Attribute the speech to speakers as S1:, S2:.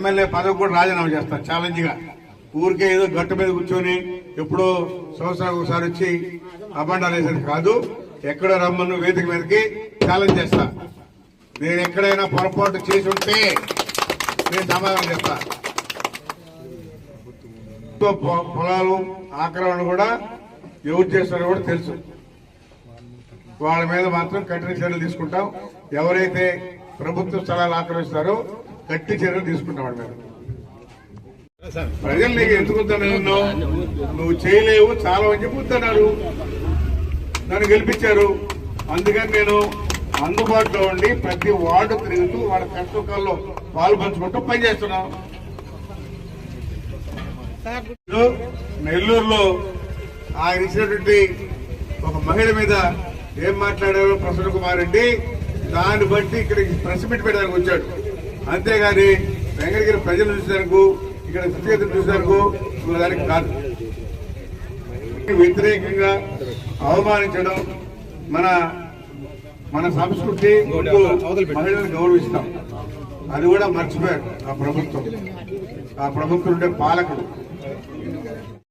S1: MLA పదవి కూడా రాజీనామా చేస్తాను ఛాలెంజ్ గా. ఊరికే ఏదో గట్టు మీద కూర్చొని ఎప్పుడో సంవత్సరానికి ఒకసారి వచ్చి అబండాలు వేసేది కాదు. ఎక్కడో రమ్మను వేదిక మీదకి ఛాలెంజ్ చేస్తా. నేను ఎక్కడైనా పొరపాటు చేసి ఉంటే నేను సమాధానం చెప్తా. పొలాలు ఆక్రమణ కూడా ఎవరు చేస్తారో కూడా తెలుసు. వాళ్ళ మీద మాత్రం కఠిన చర్యలు తీసుకుంటాం. ఎవరైతే ప్రభుత్వ స్థలాలు ఆక్రమిస్తారో గట్టి చర్యలు తీసుకుంటాం వాళ్ళ మీద. ప్రజలు నీకు ఎందుకుంటున్నాను, నువ్వు చేయలేవు చాలా అని చెప్పుతున్నారు. నన్ను గెలిపించారు. అందుకని నేను అందుబాటులో ఉండి ప్రతి వార్డు తిరుగుతూ వాళ్ళ కష్టకాల్లో పాలు పంచుకుంటూ పనిచేస్తున్నాం. నెల్లూరులో ఆయన ఇచ్చినటువంటి ఒక మహిళ మీద ఏం మాట్లాడారో ప్రసన్న కుమార్ రెడ్డి, దాన్ని బట్టి ఇక్కడికి ప్రెస్ మీట్ పెట్టడానికి వచ్చాడు. అంతేగాని వెంకటగిరి ప్రజలు చూసేందుకు, ఇక్కడ స్థితిగతులు చూసేందుకు దానికి కాదు. వ్యతిరేకంగా అవమానించడం మన సంస్కృతి. మహిళలను గౌరవిస్తాం, అది కూడా మర్చిపోయారు ఆ ప్రభుత్వం. ఆ ప్రభుత్వం ఉండే పాలకులు